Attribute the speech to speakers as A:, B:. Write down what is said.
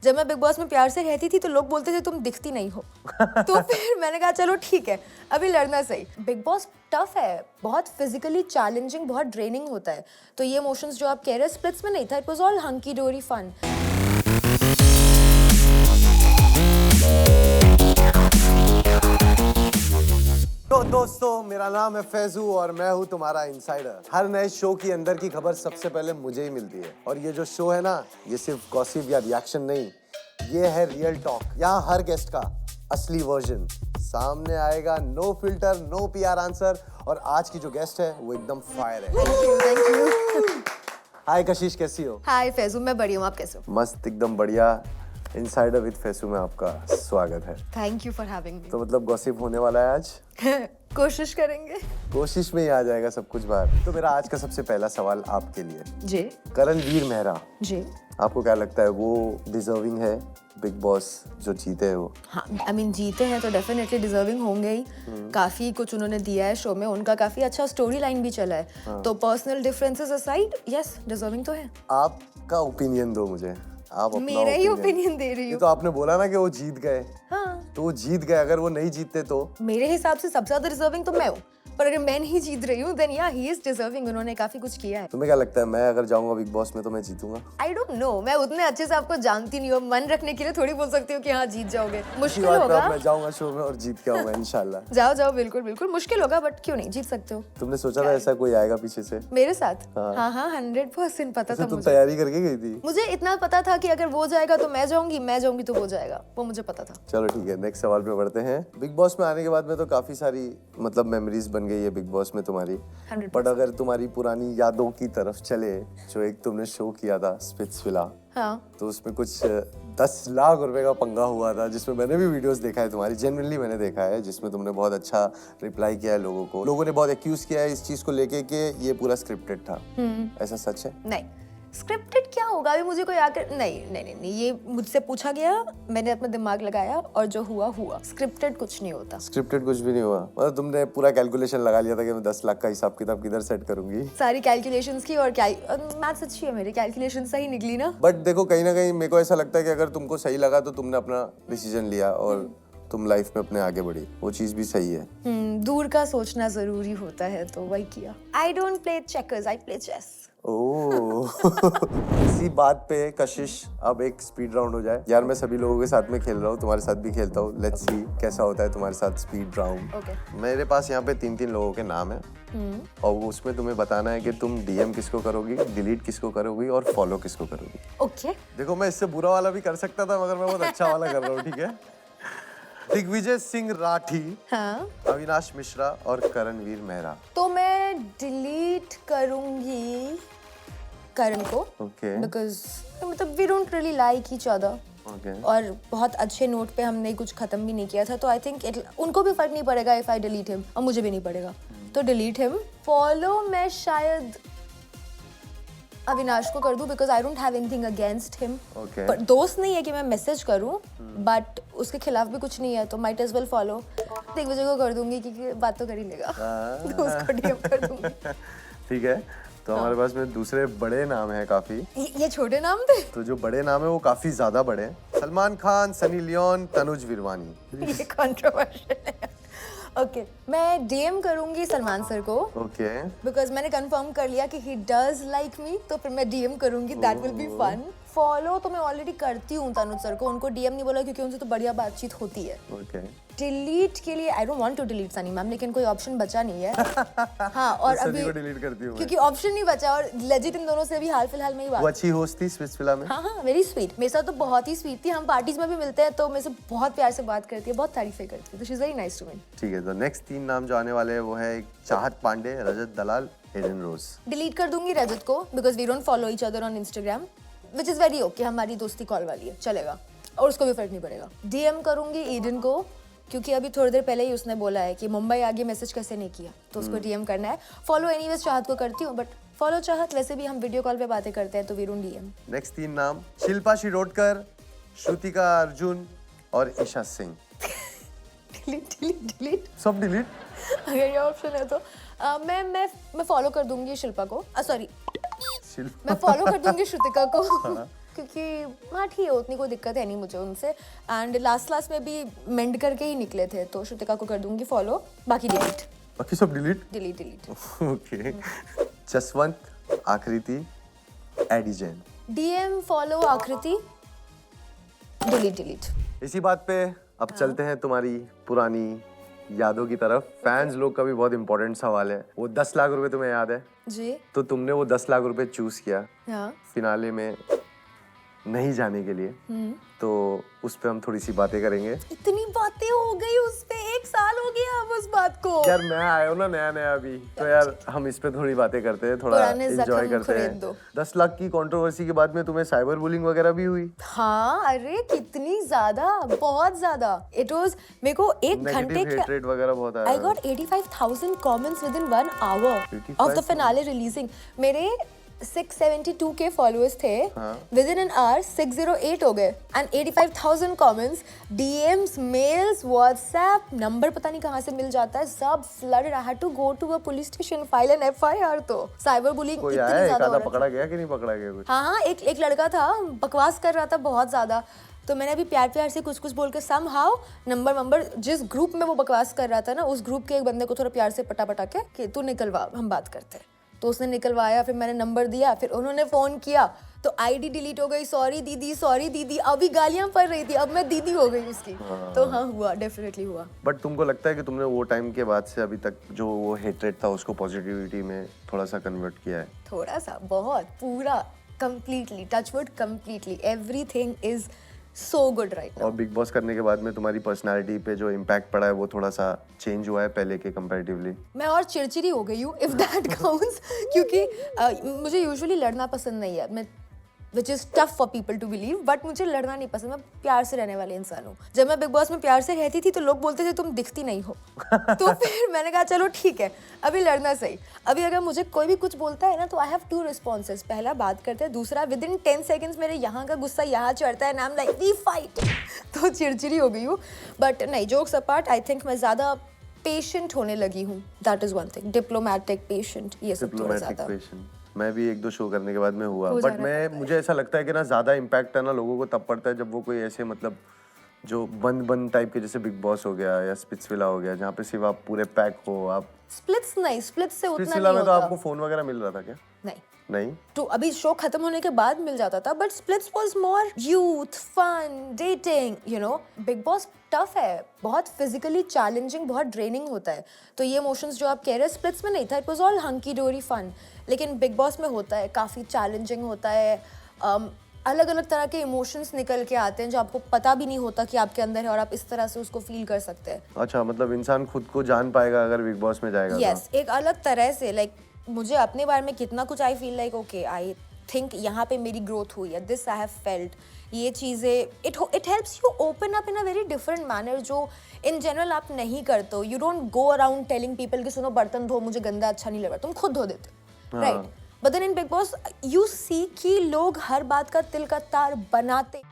A: जब मैं big boss में प्यार से रहती थी तो लोग बोलते थे तुम दिखती नहीं हो तो फिर मैंने कहा चलो ठीक है अभी लड़ना सही। बिग बॉस टफ है, बहुत फिजिकली चैलेंजिंग, बहुत ड्रेनिंग होता है। तो ये इमोशंस जो आप कह रहे हैं स्प्लिट्स में नहीं था, इट वाज ऑल हंकी डोरी फन।
B: तो दोस्तों, मेरा नाम है फैजू और मैं हूँ तुम्हारा इनसाइडर। हर नए शो की अंदर की खबर सबसे पहले मुझे ही मिलती है। और ये जो शो है ना, ये सिर्फ गॉसिप या रिएक्शन नहीं, ये है रियल टॉक। यहाँ हर गेस्ट का असली वर्जन सामने आएगा, no filter, no PR answer. और आज की जो गेस्ट है वो एकदम फायर है।
A: Thank you.
B: हाय कशिश, कैसी हो?
A: हाय फैजू, मैं बढ़िया हूँ, आप कैसे हो?
B: मस्त, एकदम बढ़िया। इनसाइडर विद फैजू में आपका स्वागत है।
A: Thank you for having me.
B: तो मतलब गॉसिप होने वाला है आज?
A: कोशिश करेंगे।
B: कोशिश में ही आ जाएगा सब कुछ बाहर। तो मेरा आज का सबसे पहला सवाल आपके लिए
A: जी
B: करणवीर मेहरा,
A: जी।
B: आपको क्या लगता है वो डिजर्विंग है बिग बॉस जो जीते है वो?
A: हाँ, आई मीन जीते हैं तो डेफिनेटली डिजर्विंग होंगे ही। काफी कुछ उन्होंने दिया है शो में, उनका काफी अच्छा स्टोरी लाइन भी चला है। तो personal differences aside, yes deserving तो है।
B: आपका ओपिनियन दो मुझे, आप अपना
A: मेरा ही ओपिनियन दे रही
B: ये
A: हूँ।
B: तो आपने बोला ना कि वो जीत गए,
A: हाँ,
B: तो वो जीत गए। अगर वो नहीं जीतते तो?
A: मेरे हिसाब से सबसे ज्यादा डिजर्विंग तो मैं हूँ, पर अगर मैं नहीं जीत रही हूँ देन या ही इज डिजर्विंग। उन्होंने काफी कुछ किया है।
B: तुम्हें क्या लगता है, मैं अगर जाऊंगा बिग बॉस में तो मैं जीतूंगा?
A: आई डोंट नो, मैं उतने अच्छे से आपको जानती नहीं हूँ। मन रखने के लिए थोड़ी बोल सकती हूँ कि हाँ जीत जाओगे, मुश्किल होगा।
B: मैं जाऊंगा शो में और जीत के आऊंगा इंशाल्लाह।
A: जाओ जाओ, बिल्कुल बिल्कुल मुश्किल होगा, बट क्यों नहीं, जीत सकते हो।
B: तुमने सोचा था ऐसा कोई आएगा पीछे से
A: मेरे साथ? हाँ हाँ 100% पता था
B: तुम
A: मुझे।
B: तैयारी करके गई थी?
A: मुझे इतना पता था कि अगर वो जाएगा तो मैं जाऊंगी, मैं जाऊंगी तो वो जाएगा, वो मुझे पता था।
B: चलो ठीक है, नेक्स्ट सवाल पे बढ़ते हैं। बिग बॉस में आने के बाद में तो काफी सारी मतलब मेमोरीज बन गई है बिग बॉस में तुम्हारी।
A: 100%।
B: बट अगर तुम्हारी पुरानी यादों की तरफ चले, जो एक तुमने शो किया था स्पिट्सविला,
A: हाँ
B: तो उसमें कुछ 10 लाख रुपए का पंगा हुआ था, जिसमें मैंने भी वीडियोस देखा है तुम्हारी, जेन्युइनली मैंने देखा है, जिसमें तुमने बहुत अच्छा रिप्लाई किया है लोगों को। लोगों ने बहुत एक्यूज किया है इस चीज को लेके कि ये पूरा स्क्रिप्टेड था। ऐसा सच है?
A: नहीं, स्क्रिप्टेड क्या होगा? अभी मुझे कोई आकर नहीं, ये मुझसे पूछा गया, मैंने अपना दिमाग लगाया और जो हुआ हुआ। स्क्रिप्टेड कुछ नहीं होता।
B: स्क्रिप्टेड कुछ भी नहीं हुआ? मतलब तुमने पूरा कैलकुलेशन लगा लिया था कि मैं 10 लाख का हिसाब किताब किधर सेट करूंगी?
A: सारी कैलकुलेशंस की, और मैथ्स अच्छी है मेरी, कैलकुलेशन सही निकली ना।
B: बट देखो, कहीं ना कहीं मेरे को ऐसा लगता है कि अगर तुमको सही लगा तो तुमने अपना डिसीजन लिया और तुम लाइफ में अपने आगे बढ़ी, वो चीज भी सही है।
A: दूर का सोचना जरूरी होता है, तो वही किया। I don't play checkers, I play chess.
B: Oh इसी बात पे कशिश, अब एक स्पीड राउंड हो जाए। यार मैं सभी लोगों के साथ में खेल रहा हूँ, तुम्हारे साथ भी खेलता हूँ। लेट्स सी कैसा होता है तुम्हारे साथ स्पीड राउंड।
A: ओके।
B: मेरे पास यहाँ पे 3-3 लोगों के नाम है और वो उसमें तुम्हें बताना है कि तुम डीएम किसको करोगी, डिलीट किसको करोगी और फॉलो किसको करोगी।
A: ओके।
B: देखो, मैं इससे बुरा वाला भी कर सकता था, मगर मैं बहुत अच्छा वाला कर रहा हूँ, ठीक है? दिग्विजय सिंह राठी,
A: हाँ,
B: अविनाश मिश्रा और करणवीर मेहरा।
A: तो मैं डिलीट करूंगी करण को।
B: ओके
A: बिकॉज मतलब we don't really like each other,
B: okay.
A: और बहुत अच्छे नोट पे हमने कुछ खत्म भी नहीं किया था, तो आई थिंक उनको भी फर्क नहीं पड़ेगा इफ आई डिलीट हिम, और मुझे भी नहीं पड़ेगा, तो डिलीट हिम। फॉलो मैं शायद अविनाश को कर दूं, because I don't have anything against him.
B: Okay.
A: पर दोस्त नहीं है कि मैं मैसेज करूं, बट उसके खिलाफ भी कुछ नहीं है, तो might as well follow. Digvijay को कर दूंगी क्योंकि बात तो कर ही लेगा, तो उसको डीएम कर दूंगी।
B: ठीक है, तो हमारे पास में दूसरे बड़े नाम है काफी।
A: ये छोटे नाम थे?
B: तो जो बड़े नाम है वो काफी ज्यादा बड़े हैं। Salman Khan, Sunny Leone, Tanuj Virwani.
A: ये कंट्रोवर्शियल है। ओके, मैं डीएम करूंगी सलमान सर को,
B: ओके।
A: बिकॉज मैंने कंफर्म कर लिया कि ही डज लाइक मी, तो फिर मैं डीएम करूंगी, that will be fun. Follow तो मैं ऑलरेडी करती हूँ तनुज सर को, उनको डीएम नहीं बोला क्योंकि उनसे तो बढ़िया बातचीत होती है।
B: ओके।
A: डिलीट के लिए I don't want to delete Sunny ma'am, लेकिन कोई ऑप्शन बचा नहीं है। हाँ, और
B: तो सनी
A: अभी
B: को डिलीट करती हूँ
A: क्योंकि ऑप्शन नहीं बचा, और लेजिट इन दोनों से भी हाल फिलहाल में ही
B: वो
A: बात।
B: अच्छी होस्ट थी स्पिट्सविला में।
A: हाँ हाँ, वेरी स्वीट, मेरे साथ तो बहुत ही स्वीट थी। हम पार्टीज में भी मिलते हैं तो मेरे से बहुत प्यार से बात करती है, बहुत तारीफें करती है, तो she is very nice to me.
B: ठीक है, तो नेक्स्ट 3 नाम जो आने वाले हैं वो है Chahat Pandey, Rajat Dalal, Aiden Rose.
A: Delete कर दूंगी रजत को, because we don't follow each other on Instagram, which is very okay, हमारी दोस्ती कॉल वाली है, चलेगा, और उसको भी फर्क नहीं पड़ेगा। डीएम करूंगी ईडन को, क्योंकि अभी थोड़ी देर पहले ही उसने बोला है कि मुंबई आगे मैसेज कैसे नहीं किया, तो उसको डीएम करना है। फॉलो एनीवेज चाहत को करती हूँ, बट फॉलो चाहत वैसे भी हम वीडियो कॉल पे बातें करते हैं, तो वी डोंट डीएम।
B: नेक्स्ट 3 नाम शिल्पा शिरोडकर, श्रुतिका अर्जुन और Isha Singh.
A: Delete delete delete,
B: सब डिलीट।
A: अगर ये ऑप्शन है तो मैं फॉलो कर दूंगी शिल्पा को, सॉरी मैं फॉलो कर दूंगी श्रुतिका को। क्योंकि हाँ ठीक है, उतनी कोई दिक्कत है नहीं मुझे उनसे। एंड लास्ट में भी मेंड करके ही निकले थे, तो श्रुतिका को कर दूंगी फॉलो, बाकी डिलीट
B: बाकी सब डिलीट।
A: डिलीट।
B: ओके। जसवंत, आकृति, एडी जैन।
A: DM फॉलो आकृति, डिलीट।
B: इसी बात पे अब चलते हैं तुम्हारी पुरानी यादों की तरफ। फैंस लोग का भी बहुत इंपॉर्टेंट सवाल है। वो 10 लाख रुपए तुम्हें याद है?
A: जी
B: तो तुमने वो 10 लाख रुपए चूज किया
A: हाँ।
B: फिनाले में नहीं जाने के लिए, तो उस पे हम थोड़ी सी बातें करेंगे।
A: इतनी बातें हो गई उस पे, 1 साल हो गया अब उस बात को।
B: यार मैं आया हूँ ना नया अभी, तो यार हम इस पे थोड़ी बातें करते हैं, थोड़ा
A: पुराने
B: एंजॉय
A: जख्म
B: करते
A: खुरेद
B: हैं।
A: दो।
B: 10 लाख की कंट्रोवर्सी के बाद में तुम्हें साइबर बुलिंग वगैरह भी हुई?
A: हाँ अरे कितनी ज्यादा, बहुत ज्यादा। इट वाज, मेरे को 1 घंटे
B: नेगेटिव हेट्रेड वगैरह बहुत आया।
A: I got 85,000 comments within 1 hour of the finale releasing. मेरे 672 के फॉलोअर्स थे, विद इन एन आवर 608 हो गए and 85,000 comments, DMs, mails, WhatsApp number पता नहीं कहाँ से मिल जाता है, सब flooded. I had to go to a police station, file an FIR। तो साइबर बुलिंग
B: कोई
A: इतनी
B: आया,
A: ज्यादा
B: एक
A: हो
B: आधा
A: रहा
B: पकड़ा गया कि नहीं पकड़ा गया कुछ?
A: हाँ, एक लड़का था, बकवास कर रहा था बहुत ज्यादा, तो मैंने अभी प्यार से कुछ बोल के समहाउ नंबर जिस ग्रुप में वो बकवास कर रहा था ना, उस ग्रुप के एक बंदे को थोड़ा प्यार से पटा के कि तू निकलवा, हम बात करते हैं। तो उसने निकलवाया, फिर मैंने नंबर दिया, फिर उन्होंने फोन किया, तो ID डिलीट हो गई। सॉरी दीदी, अभी गालियां पड़ रही थी, अब मैं दीदी हो गई उसकी। तो हाँ हुआ, डेफिनेटली हुआ।
B: बट तुमको लगता है कि तुमने वो टाइम के बाद से अभी तक जो वो हेट्रेड था उसको पॉजिटिविटी में थोड़ा सा कन्वर्ट किया है?
A: थोड़ा सा, बहुत, पूरा, completely, touchwood, completely, everything is so good right now.
B: और बिग बॉस करने के बाद में तुम्हारी पर्सनालिटी पे जो इम्पैक्ट पड़ा है वो थोड़ा सा चेंज हुआ है पहले के कंपैरेटिवली?
A: मैं और चिड़चिड़ी हो गई हूँ, इफ दैट काउंट्स, क्योंकि मुझे यूजुअली लड़ना पसंद नहीं है, मैं which is tough for people to believe, but मुझे लड़ना नहीं पसंद। मैं प्यार से रहने वाले इंसान हूँ। जब मैं बिग बॉस में प्यार से रहती थी तो लोग बोलते थे तुम दिखती नहीं हो। तो फिर मैंने कहा चलो ठीक है, अभी लड़ना सही। अभी अगर मुझे कोई भी कुछ बोलता है ना, तो आई हैव 2 रिस्पॉन्सेज। पहला, बात करते हैं, दूसरा, विद इन 10 सेकेंड्स मेरे यहाँ का गुस्सा यहाँ चढ़ता है, नाम लाइक वी फाइट। तो चिड़चिड़ी हो गई हूँ। बट नहीं, जोक्स अपार्ट, आई थिंक मैं ज्यादा पेशेंट होने लगी हूँ। That is one thing, diplomatic, patient, ये सब थोड़ा ज्यादा।
B: मैं भी 1-2 शो करने के बाद में हुआ, बट मुझे ऐसा लगता है कि ना ज्यादा इम्पैक्ट है ना लोगों को तब पड़ता है जब वो कोई ऐसे मतलब जो बंद टाइप के, जैसे बिग बॉस हो गया या स्पिट्सविला हो गया, जहाँ पे सिर्फ आप पूरे पैक हो। आप
A: स्प्लिट्स नहीं, स्प्लिट्स से उतना
B: स्पिट्सविला
A: नहीं
B: में तो
A: होता।
B: आपको फोन वगैरह मिल रहा था क्या? नहीं
A: तो अभी शो खत्म होने के बाद मिल जाता था, but splits was more youth, fun, dating, you know. Bigg Boss tough है, बहुत फिजिकली चैलेंजिंग, बहुत ड्रेनिंग होता है। तो ये इमोशंस जो आप कह रहे हैं, स्प्लिट्स में नहीं था, इट वाज ऑल हंकी डोरी फन। लेकिन बिग बॉस में होता है, काफ़ी चैलेंजिंग होता है। अलग अलग तरह के इमोशंस निकल के आते हैं जो आपको पता भी नहीं होता कि आपके अंदर है, और आप इस तरह से उसको फील कर सकते हैं।
B: अच्छा, मतलब इंसान खुद को जान पाएगा अगर बिग बॉस में जाएगा?
A: यस, एक अलग तरह से, लाइक मुझे अपने बारे में कितना कुछ I feel like okay, I think यहाँ पे मेरी ग्रोथ हुई है, दिस आई हैव फेल्ट, ये चीज़ें, it helps you open up in a very different manner, जो इन जनरल आप नहीं करते हो। You don't go around telling people कि सुनो बर्तन धो, मुझे गंदा अच्छा नहीं लग रहा, तुम खुद धो देते, right? But then in Bigg Boss you see कि लोग हर बात का तिल का तार बनाते